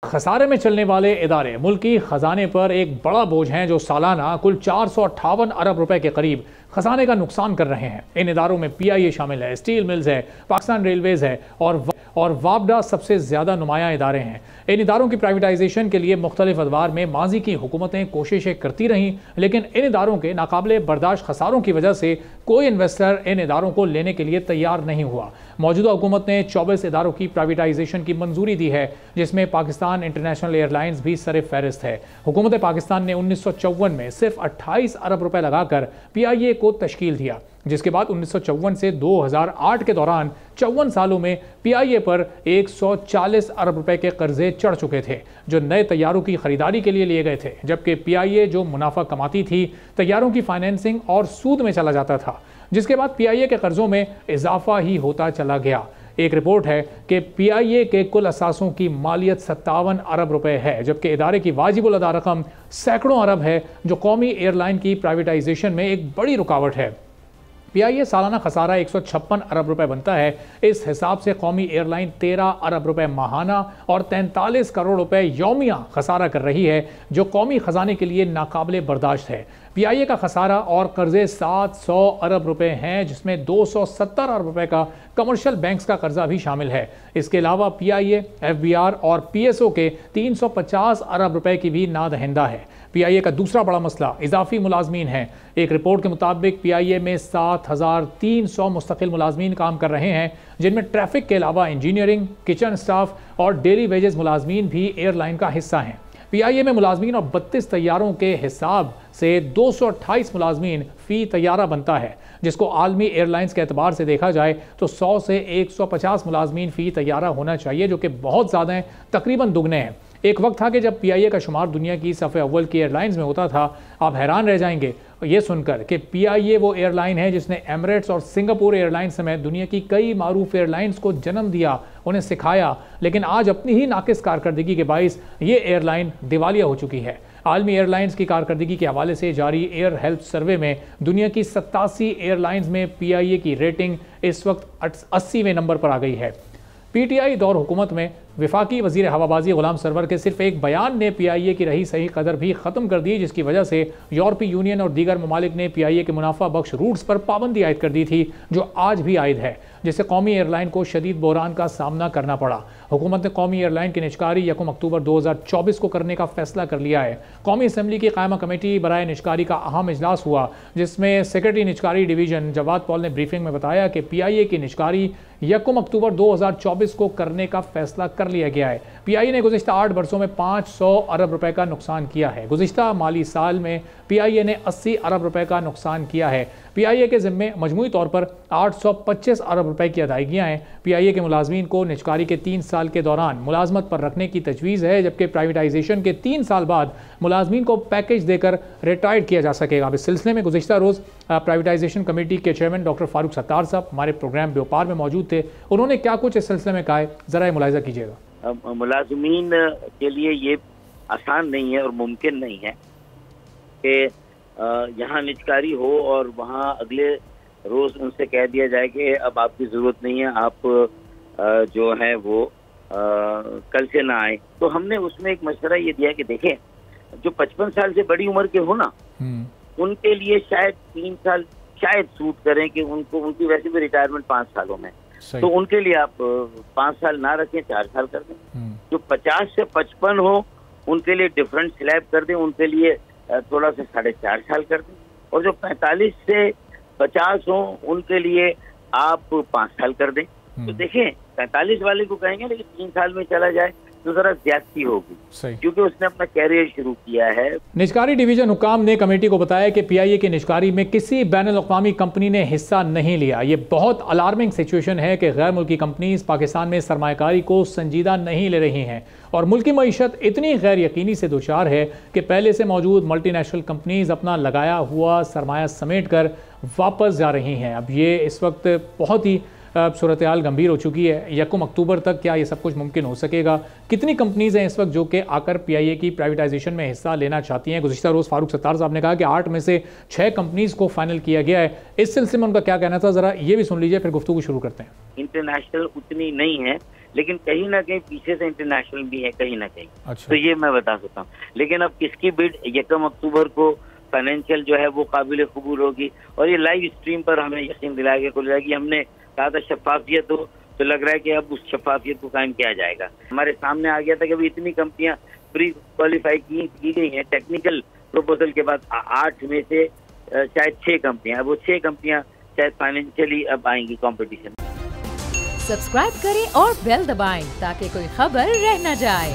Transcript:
खसारे में चलने वाले इदारे मुल्की खजाने पर एक बड़ा बोझ हैं जो सालाना कुल 458 अरब रुपए के करीब खजाने का नुकसान कर रहे हैं। इन इदारों में PIA शामिल है, स्टील मिल्स है, पाकिस्तान रेलवेज है और वापडा सबसे ज़्यादा नुमाया इदारे हैं। इन इदारों की प्राइवेटाइजेशन के लिए मुख्तलिफ अदवार में माजी की हुकूमतें कोशिशें करती रहीं, लेकिन इन इदारों के नाकाबिले बर्दाश्त खसारों की वजह से कोई इन्वेस्टर इन इदारों को लेने के लिए तैयार नहीं हुआ। मौजूदा हुकूमत ने 24 इदारों की प्राइवेटाइजेशन की मंजूरी दी है, जिसमें पाकिस्तान इंटरनेशनल एयरलाइंस भी सर फहरिस्त है। हुकूमत पाकिस्तान ने 1954 में सिर्फ 28 अरब रुपए लगाकर PIA को तश्कील दिया, जिसके बाद 1954 से 2008 के दौरान 54 सालों में PIA पर 140 अरब रुपए के कर्जे चढ़ चुके थे, जो नए तैयारों की खरीदारी के लिए लिए गए थे, जबकि PIA जो मुनाफा कमाती थी तैयारों की फाइनेंसिंग और सूद में चला जाता था, जिसके बाद PIA के कर्जों में इजाफा ही होता चला गया। एक रिपोर्ट है कि PIA के कुल असासों की मालियत 57 अरब रुपए है, जबकि इदारे की वाजिबुल अदा रकम सैकड़ों अरब है, जो कौमी एयरलाइन की प्राइवेटाइजेशन में एक बड़ी रुकावट है। PIA सालाना खसारा 156 अरब रुपए बनता है। इस हिसाब से कौमी एयरलाइन 13 अरब रुपए माहाना और 43 करोड़ रुपए यौमिया खसारा कर रही है, जो कौमी खजाने के लिए नाकाबिले बर्दाश्त है। PIA का खसारा और कर्जे 700 अरब रुपए हैं, जिसमें 270 अरब रुपए का कमर्शियल बैंक्स का कर्जा भी शामिल है। इसके अलावा PIA, FBR और PSO के 350 अरब रुपए की भी नादहिंदा है। PIA का दूसरा बड़ा मसला इजाफी मुलाजमीन है। एक रिपोर्ट के मुताबिक PIA में 7300 मुस्तकिल मुलाजमीन काम कर रहे हैं, जिनमें ट्रैफिक के अलावा इंजीनियरिंग, किचन स्टाफ और डेली वेजेस मुलाजमीन भी एयरलाइन का हिस्सा हैं। PIA में मुलाजमीन और 32 तैयारों के हिसाब से 228 मुलाजमीन फ़ी तैयारा बनता है, जिसको आलमी एयरलाइंस के एतबार से देखा जाए तो 100 से 150 मुलाजमीन फ़ी तैयारा होना चाहिए, जो कि बहुत ज़्यादा हैं, तकरीबन दुगने हैं। एक वक्त था कि जब PIA का शुमार दुनिया की सफ़े अव्वल की एयरलाइंस में होता था। आप हैरान रह जाएंगे ये सुनकर कि PIA वो एयरलाइन है जिसने एमिरेट्स और सिंगापुर एयरलाइन समेत दुनिया की कई मारूफ एयरलाइंस को जन्म दिया, उन्हें सिखाया, लेकिन आज अपनी ही नाकिस कारकर्दगी के बाइस ये एयरलाइन दिवालिया हो चुकी है। आलमी एयरलाइंस की कारकर्दगी के हवाले से जारी एयर हेल्थ सर्वे में दुनिया की 87 एयरलाइंस में PIA की रेटिंग इस वक्त 80वें नंबर पर आ गई है। PTI दौर हुकूमत में वफाकी वज़ीर हवाबाजी गुलाम सरवर के सिर्फ एक बयान ने PIA की रही सही कदर भी ख़त्म कर दी, जिसकी वजह से यूरोपीय यूनियन और दीगर ममालिक ने PIA के मुनाफा बख्श रूट्स पर पाबंदी आयद कर दी थी, जो आज भी आयद है, जिससे कौमी एयरलाइन को शदीद बहरान का सामना करना पड़ा। हुकूमत ने कौमी एयरलाइन की निजकारी 1 अक्टूबर 2024 को करने का फैसला कर लिया है। कौमी असम्बली की कायमा कमेटी बराए निजकारी का अहम इजलास हुआ, जिसमें सेक्रेटरी निजकारी डिवीजन जवाद पॉल ने ब्रीफिंग में बताया कि PIA की निजकारी 1 अक्टूबर 2024 को करने का फैसला कर लिया गया है। PIA ने गुज़िश्ता 8 बरसों में 500 अरब रुपए का नुकसान किया है। गुज़िश्ता माली साल में PIA ने 80 अरब रुपए का नुकसान किया है। PIA के ज़िम्मे मजमूई तौर पर 825 अरब रुपए की अदायगियाँ हैं। PIA के मुलाजमीन को निजकारी के 3 साल के दौरान मुलाजमत पर रखने की तजवीज़ है, जबकि प्राइवेटाइजेशन के 3 साल बाद मुलाजमीन को पैकेज देकर रिटायर्ड किया जा सकेगा। अब इस सिलसिले में गुज़िश्ता रोज़ प्राइवेटाइजेशन कमेटी के चेयरमैन डॉक्टर फारूक सत्तार साहब हमारे प्रोग्राम व्यापार में मौजूद थे। उन्होंने क्या कुछ इस सिलसिले में कहा है, ज़रा मुलाहिज़ा कीजिएगा। मुलाजमीन के लिए ये आसान नहीं है और मुमकिन नहीं है कि यहाँ निजकारी हो और वहाँ अगले रोज़ उनसे कह दिया जाए कि अब आपकी ज़रूरत नहीं है, आप जो है वो कल से ना आए। तो हमने उसमें एक मशवरा ये दिया कि देखें, जो 55 साल से बड़ी उम्र के हो ना, उनके लिए शायद 3 साल शायद सूट करें कि उनको, उनकी वैसे भी रिटायरमेंट 5 सालों में, तो उनके लिए आप 5 साल ना रखें, 4 साल कर दें। जो 50 से 55 हो उनके लिए डिफरेंट स्लैब कर दें, उनके लिए थोड़ा सा 4.5 साल कर दें, और जो 45 से 50 हो उनके लिए आप 5 साल कर दें। तो देखें, 45 वाले को कहेंगे लेकिन 3 साल में चला जाए तो जरा ज्यादती होगी, क्योंकि उसने अपना कैरियर शुरू किया है। निजकारी डिवीजन हुकाम ने कमेटी को बताया कि PIA की निजकारी में किसी बैनुल-अक़वामी कंपनी ने हिस्सा नहीं लिया। ये बहुत अलार्मिंग सिचुएशन है कि गैर मुल्की कंपनीज पाकिस्तान में सरमायाकारी को संजीदा नहीं ले रही हैं और मुल्की मईशत इतनी गैर यकीनी से दुचार है कि पहले से मौजूद मल्टीनेशनल कंपनीज अपना लगाया हुआ सरमाया समेट कर वापस जा रही हैं। अब ये इस वक्त बहुत ही सूरत हाल गंभीर हो चुकी है। 1 अक्टूबर तक क्या ये सब कुछ मुमकिन हो सकेगा? कितनी कंपनीज हैं इस वक्त जो कि आकर PIA की प्राइवेटाइजेशन में हिस्सा लेना चाहती हैं? गुज़िश्ता रोज़ फारूक सत्तार साहब ने कहा कि 8 में से 6 कंपनीज को फाइनल किया गया है। इस सिलसिले में उनका क्या कहना था, ज़रा ये भी सुन लीजिए, फिर गुफ्तगू शुरू करते हैं। इंटरनेशनल उतनी नहीं है, लेकिन कहीं ना कहीं पीछे से इंटरनेशनल भी है कहीं ना कहीं। अच्छा। तो ये मैं बता सकता हूँ, लेकिन अब किसकी बिड 1 अक्टूबर को फाइनेंशियल जो है वो काबिल कबूल होगी, और ये लाइव स्ट्रीम पर हमें यकीन दिलाया गया कि हमने कहा था शफाफियत हो, तो लग रहा है कि अब उस शफाफियत को कायम किया जाएगा। हमारे सामने आ गया था कि अभी इतनी कंपनियां प्री क्वालिफाई की गई हैं टेक्निकल प्रपोजल के बाद, 8 में से शायद 6 कंपनियां, वो 6 कंपनियां शायद फाइनेंशियली अब आएंगी कंपटीशन। सब्सक्राइब करें और बेल दबाएं ताकि कोई खबर रह न जाए।